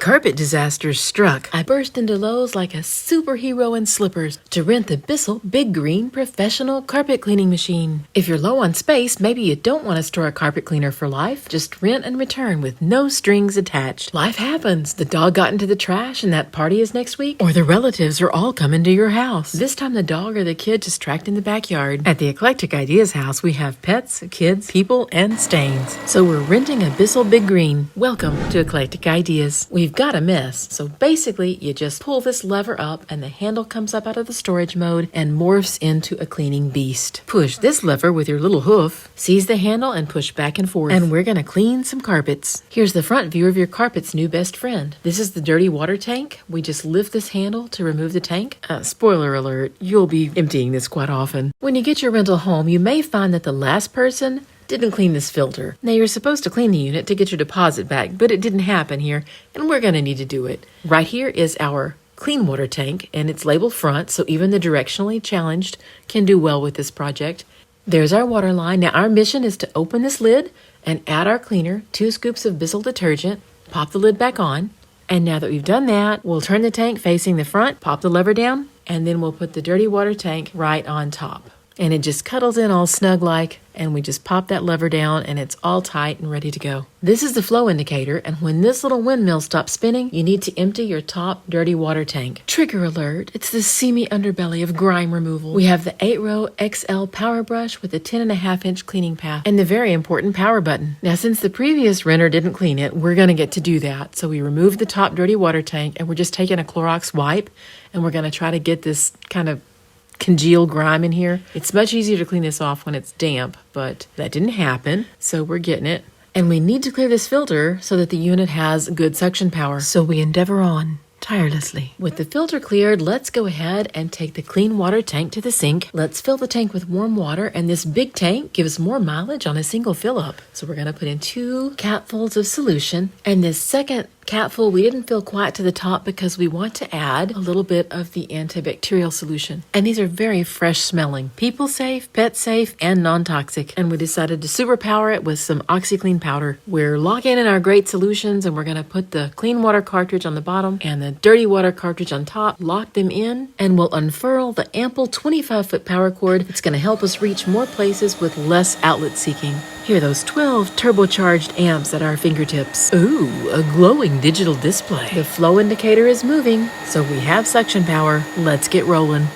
Carpet disaster struck. I burst into Lowe's like a superhero in slippers to rent the Bissell Big Green Professional Carpet Cleaning Machine. If you're low on space, maybe you don't want to store a carpet cleaner for life. Just rent and return with no strings attached. Life happens. The dog got into the trash and that party is next week. Or the relatives are all coming to your house. This time the dog or the kid just tracked in the backyard. At the Eclectic Ideas House, we have pets, kids, people, and stains. So we're renting a Bissell Big Green. Welcome to Eclectic Ideas. We've got a mess. So basically, you just pull this lever up and the handle comes up out of the storage mode and morphs into a cleaning beast. Push this lever with your little hoof, seize the handle and push back and forth. And we're gonna clean some carpets. Here's the front view of your carpet's new best friend. This is the dirty water tank. We just lift this handle to remove the tank. Spoiler alert, you'll be emptying this quite often. When you get your rental home, you may find that the last person didn't clean this filter. Now you're supposed to clean the unit to get your deposit back, but it didn't happen here, and we're gonna need to do it. Right here is our clean water tank, and it's labeled front, so even the directionally challenged can do well with this project. There's our water line. Now our mission is to open this lid and add our cleaner, 2 scoops of Bissell detergent, pop the lid back on, and now that we've done that, we'll turn the tank facing the front, pop the lever down, and then we'll put the dirty water tank right on top. And it just cuddles in all snug-like, and we just pop that lever down and it's all tight and ready to go. This is the flow indicator, and when this little windmill stops spinning, you need to empty your top dirty water tank. Trigger alert, it's the seamy underbelly of grime removal. We have the 8-row XL PowerBrush with a 10.5-inch cleaning path and the very important power button. Now since the previous renter didn't clean it, we're going to get to do that. So we removed the top dirty water tank and we're just taking a Clorox wipe and we're going to try to get this kind of congeal grime in here. It's much easier to clean this off when it's damp, but that didn't happen, so we're getting it. And we need to clear this filter so that the unit has good suction power. So we endeavor on tirelessly. With the filter cleared, let's go ahead and take the clean water tank to the sink. Let's fill the tank with warm water, and this big tank gives more mileage on a single fill up. So we're going to put in 2 capfuls of solution, and this second capful we didn't fill quite to the top because we want to add a little bit of the antibacterial solution. And these are very fresh smelling, people safe, pet safe, and non-toxic. And we decided to superpower it with some OxyClean powder. We're locking in our great solutions, and we're going to put the clean water cartridge on the bottom and the dirty water cartridge on top, lock them in, and we'll unfurl the ample 25-foot power cord. It's going to help us reach more places with less outlet seeking. Here are those 12 turbocharged amps at our fingertips. Ooh, a glowing digital display. The flow indicator is moving, so we have suction power. Let's get rolling.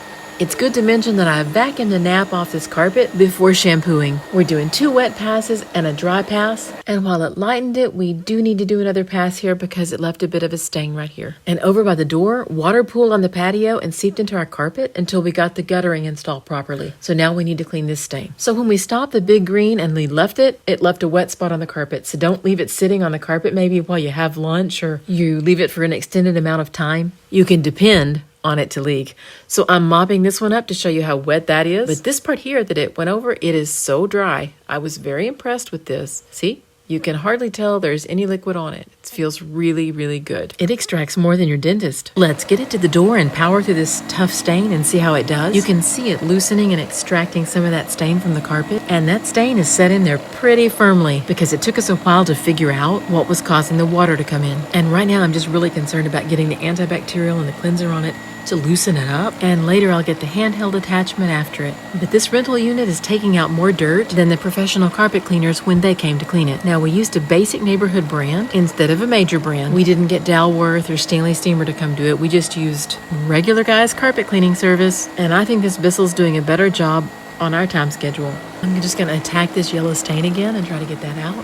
It's good to mention that I vacuumed the nap off this carpet before shampooing. We're doing 2 wet passes and a dry pass, and while it lightened it, we do need to do another pass here because it left a bit of a stain right here. And over by the door, water pooled on the patio and seeped into our carpet until we got the guttering installed properly. So now we need to clean this stain. So when we stopped the Big Green and we left it left a wet spot on the carpet. So don't leave it sitting on the carpet maybe while you have lunch or you leave it for an extended amount of time. You can depend on it to leak. So I'm mopping this one up to show you how wet that is. But this part here that it went over, it is so dry. I was very impressed with this. See? You can hardly tell there's any liquid on it. It feels really, really good. It extracts more than your dentist. Let's get it to the door and power through this tough stain and see how it does. You can see it loosening and extracting some of that stain from the carpet. And that stain is set in there pretty firmly because it took us a while to figure out what was causing the water to come in. And right now I'm just really concerned about getting the antibacterial and the cleanser on it to loosen it up, and later I'll get the handheld attachment after it. But this rental unit is taking out more dirt than the professional carpet cleaners when they came to clean it. Now we used a basic neighborhood brand instead of a major brand. We didn't get Dalworth or Stanley Steamer to come do it. We just used regular guy's carpet cleaning service, and I think this Bissell's doing a better job on our time schedule. I'm just going to attack this yellow stain again and try to get that out.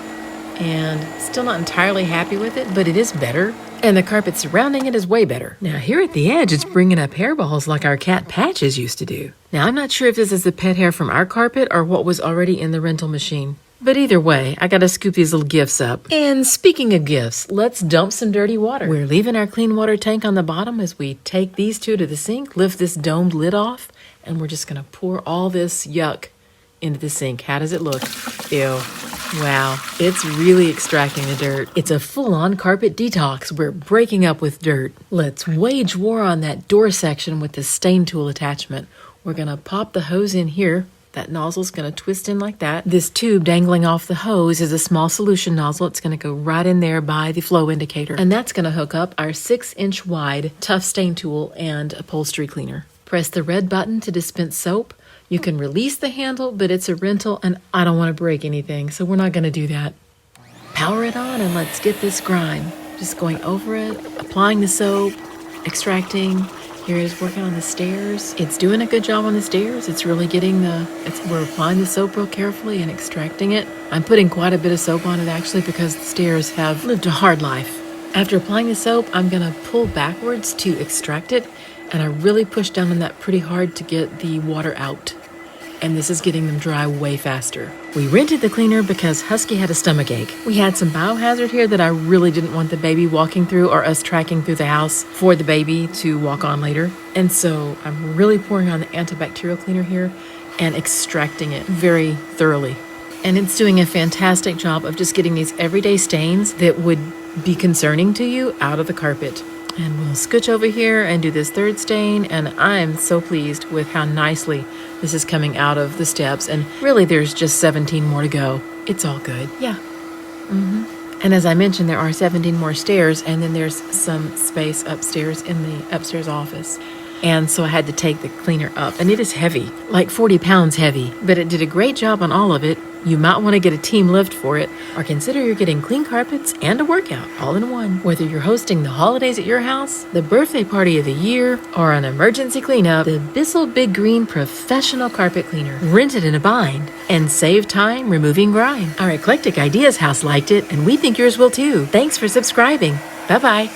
And still not entirely happy with it, but it is better. And the carpet surrounding it is way better. Now here at the edge, it's bringing up hairballs like our cat Patches used to do. Now I'm not sure if this is the pet hair from our carpet or what was already in the rental machine. But either way, I gotta scoop these little gifts up. And speaking of gifts, let's dump some dirty water. We're leaving our clean water tank on the bottom as we take these 2 to the sink, lift this domed lid off, and we're just gonna pour all this yuck into the sink. How does it look? Ew. Wow, it's really extracting the dirt. It's a full-on carpet detox. We're breaking up with dirt. Let's wage war on that door section with the stain tool attachment. We're gonna pop the hose in here That nozzle's going to twist in like that. This tube dangling off the hose is a small solution nozzle. It's going to go right in there by the flow indicator. And that's going to hook up our 6-inch wide tough stain tool and upholstery cleaner. Press the red button to dispense soap. You can release the handle, but it's a rental and I don't want to break anything, so we're not going to do that. Power it on and let's get this grime. Just going over it, applying the soap, extracting. Here it is working on the stairs. It's doing a good job on the stairs. It's really getting we're applying the soap real carefully and extracting it. I'm putting quite a bit of soap on it actually because the stairs have lived a hard life. After applying the soap, I'm gonna pull backwards to extract it, and I really push down on that pretty hard to get the water out. And this is getting them dry way faster. We rented the cleaner because Husky had a stomach ache. We had some biohazard here that I really didn't want the baby walking through or us tracking through the house for the baby to walk on later. And so I'm really pouring on the antibacterial cleaner here and extracting it very thoroughly. And it's doing a fantastic job of just getting these everyday stains that would be concerning to you out of the carpet. And we'll scooch over here and do this third stain, and I'm so pleased with how nicely this is coming out of the steps, and really there's just 17 more to go. It's all good. Yeah. And as I mentioned, there are 17 more stairs, and then there's some space upstairs in the upstairs office. And so I had to take the cleaner up, and it is heavy, like 40 pounds heavy, but it did a great job on all of it. You might want to get a team lift for it, or consider you're getting clean carpets and a workout all in one. Whether you're hosting the holidays at your house, the birthday party of the year, or an emergency cleanup, the Bissell Big Green Professional Carpet Cleaner. Rent it in a bind and save time removing grime. Our Eclectic Ideas House liked it, and we think yours will too. Thanks for subscribing. Bye-bye.